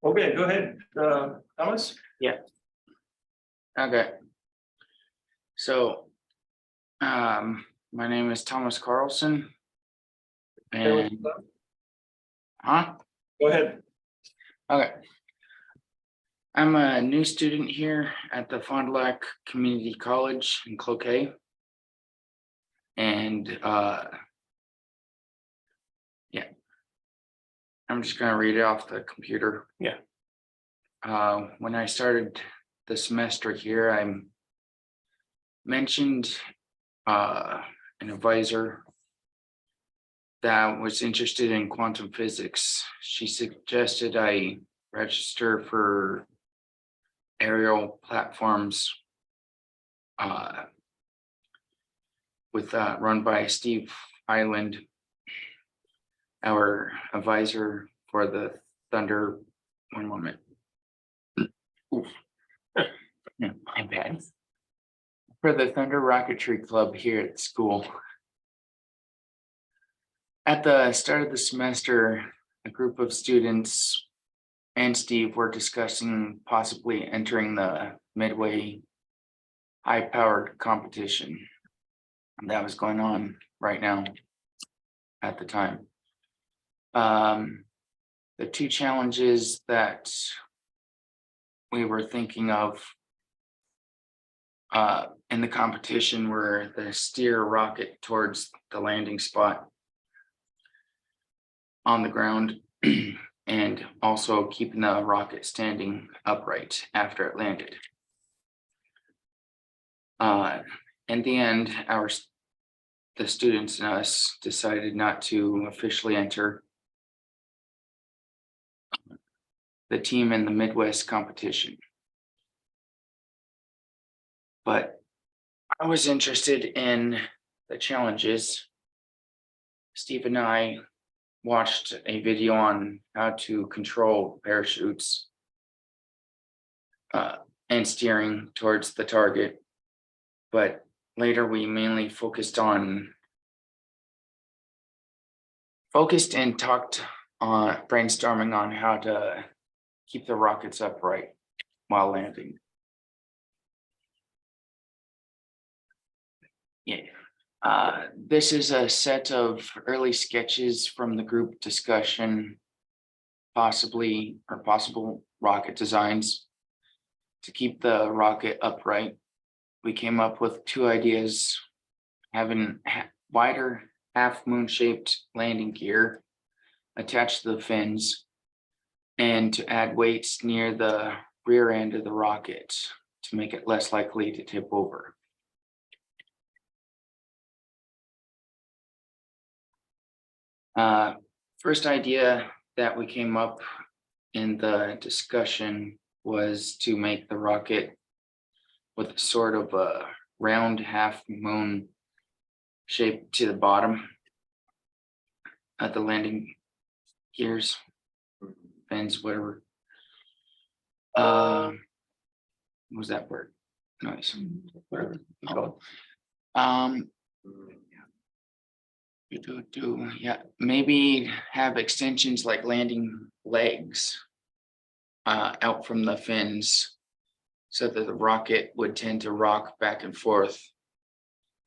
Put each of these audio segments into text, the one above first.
Okay, go ahead, Thomas. Okay. So, my name is Thomas Carlson. And, Go ahead. Okay. I'm a new student here at the Fond du Lac Community College in Cloquet. And, yeah. I'm just gonna read it off the computer. Yeah. When I started the semester here, I mentioned an advisor that was interested in quantum physics. She suggested I register for aerial platforms with run by Steve Island, our advisor for the Thunder. One moment. Oof. No, my bad. For the Thunder Rocketry Club here at school. At the start of the semester, a group of students and Steve were discussing possibly entering the Midway high-powered competition that was going on right now at the time. The two challenges that we were thinking of in the competition were the steer rocket towards the landing spot on the ground and also keeping the rocket standing upright after it landed. In the end, the students and us decided not to officially enter the team in the Midwest competition. But I was interested in the challenges. Steve and I watched a video on how to control parachutes and steering towards the target. But later we mainly focused and talked on brainstorming on how to keep the rockets upright while landing. Yeah. This is a set of early sketches from the group discussion, possible rocket designs to keep the rocket upright. We came up with two ideas: having wider half moon shaped landing gear attached to the fins, and to add weights near the rear end of the rocket to make it less likely to tip over. First idea that we came up in the discussion was to make the rocket with a sort of a round half moon shape to the bottom of the landing gears, fins, whatever. What was that word? Noise. Whatever. Yeah, maybe have extensions like landing legs out from the fins so that the rocket would tend to rock back and forth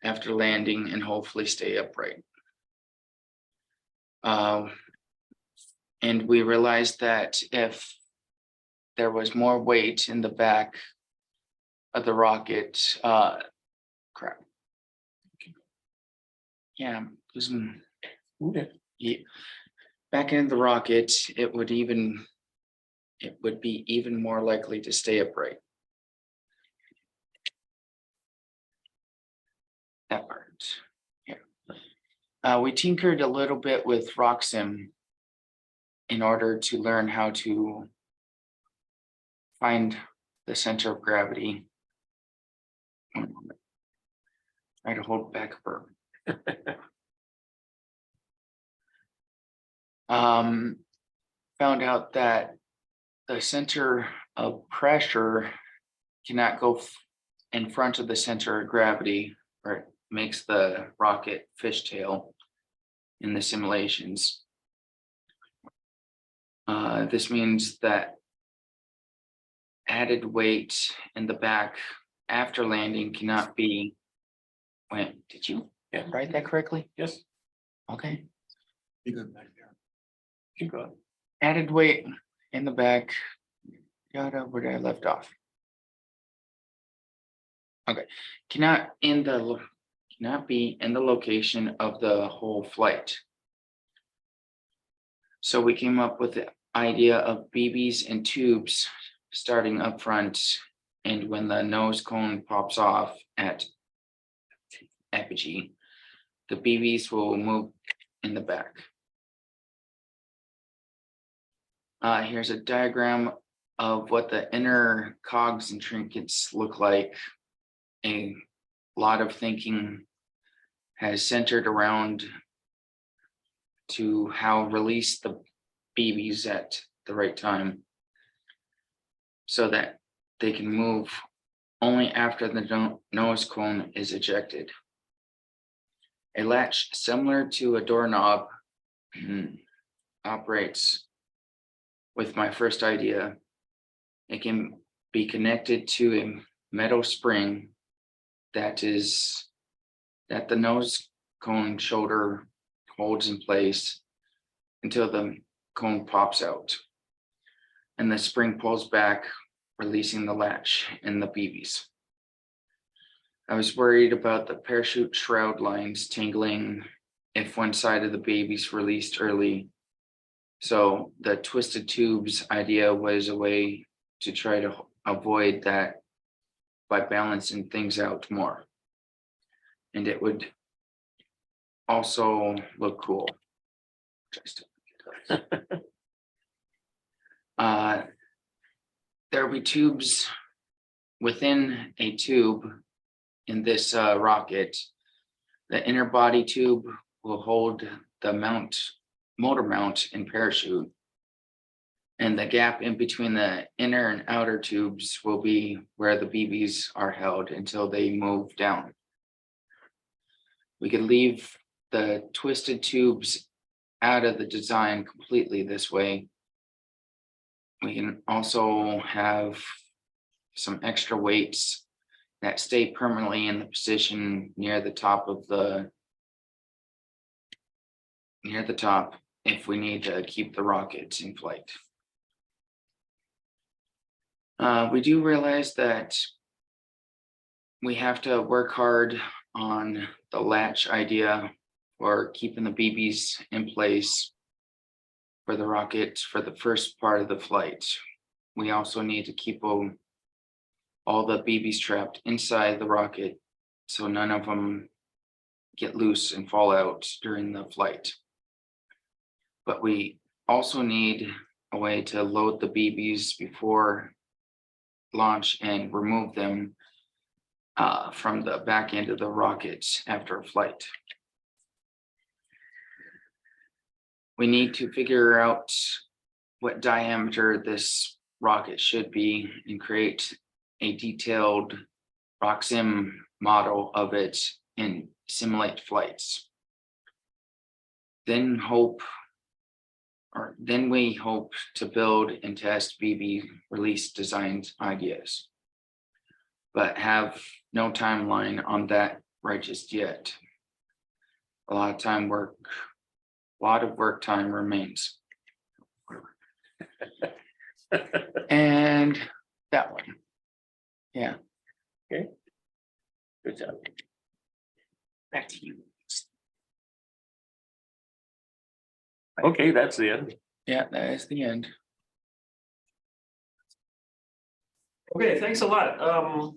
after landing and hopefully stay upright. And we realized that if there was more weight in the back of the rocket, crap. Yeah, back in the rocket, it would be even more likely to stay upright. That part. Yeah. We tinkered a little bit with RockSim in order to learn how to find the center of gravity. One moment. Try to hold back a burp. Found out that the center of pressure cannot go in front of the center of gravity, or it makes the rocket fishtail in the simulations. This means that added weight in the back after landing cannot be. Wait, did you write that correctly? Yes. Okay. You go back there. Keep going. Added weight in the back. Yada, where did I left off? Okay, cannot be in the location of the whole flight. So we came up with the idea of BBs and tubes starting up front, and when the nose cone pops off at apogee, the BBs will move in the back. Here's a diagram of what the inner cogs and trinkets look like. A lot of thinking has centered around to how release the BBs at the right time so that they can move only after the nose cone is ejected. A latch similar to a doorknob operates with my first idea. It can be connected to a metal spring that the nose cone shoulder holds in place until the cone pops out, and the spring pulls back, releasing the latch and the BBs. I was worried about the parachute shroud lines tangling if one side of the BBs released early. So the twisted tubes idea was a way to try to avoid that by balancing things out more. And it would also look cool. There will be tubes within a tube in this rocket. The inner body tube will hold the motor mount and parachute. And the gap in between the inner and outer tubes will be where the BBs are held until they move down. We could leave the twisted tubes out of the design completely this way. We can also have some extra weights that stay permanently in the position near the top if we need to keep the rockets in flight. We do realize that we have to work hard on the latch idea for keeping the BBs in place for the rocket for the first part of the flight. We also need to keep all the BBs trapped inside the rocket so none of them get loose and fall out during the flight. But we also need a way to load the BBs before launch and remove them from the back end of the rockets after a flight. We need to figure out what diameter this rocket should be and create a detailed RockSim model of it and simulate flights. Then we hope to build and test BB release design ideas, but have no timeline on that right just yet. A lot of work time remains. And that one. Yeah. Okay. Good job. Back to you. Okay, that's the end. Yeah, that is the end. Okay, thanks a lot.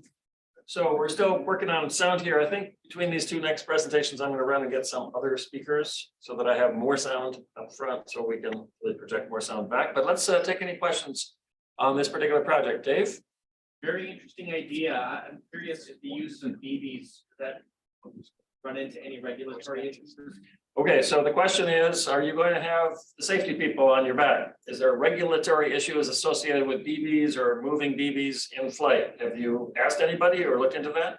So we're still working on sound here. I think between these two next presentations, I'm going to run and get some other speakers so that I have more sound up front so we can really project more sound back. But let's take any questions on this particular project. Dave? Very interesting idea. I'm curious if the use of BBs that run into any regulatory issues. Okay, so the question is, are you going to have the safety people on your back? Is there regulatory issues associated with BBs or moving BBs in flight? Have you asked anybody or looked into that?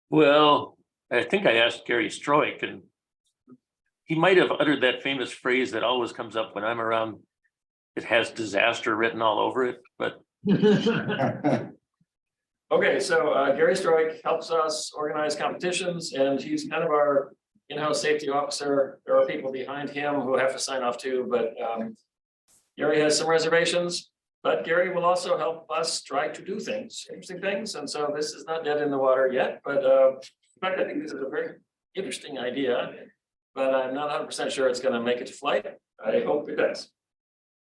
Well, I think I asked Gary Stroik, and he might have uttered that famous phrase that always comes up when I'm around it has disaster written all over it, but Okay, so Gary Stroik helps us organize competitions and he's kind of our in-house safety officer. There are people behind him who have to sign off too, but Gary has some reservations. But Gary will also help us try to do things, interesting things. And so this is not dead in the water yet, but in fact, I think this is a very interesting idea, but I'm not 100% sure it's going to make it to flight. I hope it does.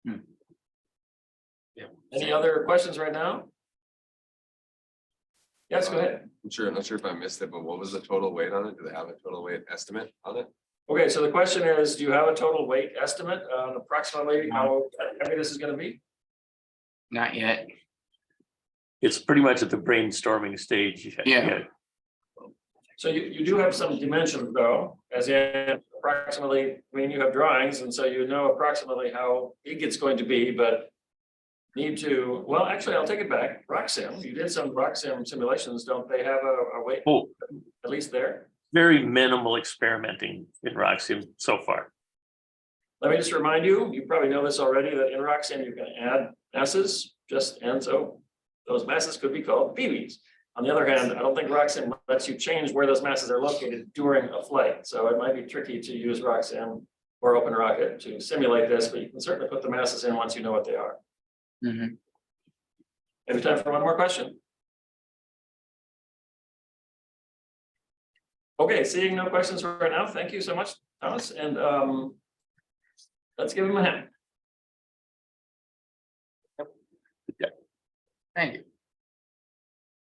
Yeah. Any other questions right now? Yes, go ahead. I'm not sure if I missed it, but what was the total weight on it? Do they have a total weight estimate on it? Okay, so the question is, do you have a total weight estimate on approximately how heavy this is going to be? Not yet. it's pretty much at the brainstorming stage. Yeah. So you do have some dimensions though, as in approximately, I mean, you have drawings, and so you know approximately how big it's going to be, but need to, well, actually, I'll take it back. RockSim, you did some RockSim simulations, don't they have a weight, Oh, at least there? very minimal experimenting in RockSim so far. Let me just remind you, you probably know this already, that in RockSim you can add masses, and so those masses could be called BBs. On the other hand, I don't think RockSim lets you change where those masses are located during a flight. So it might be tricky to use RockSim or OpenRocket to simulate this, but you can certainly put the masses in once you know what they are. Mhm. Maybe time for one more question. Okay, seeing no questions right now, thank you so much, Thomas, and let's give him a hand. Thank you.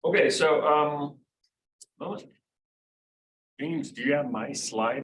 Okay, so moment. James, do you have my slide?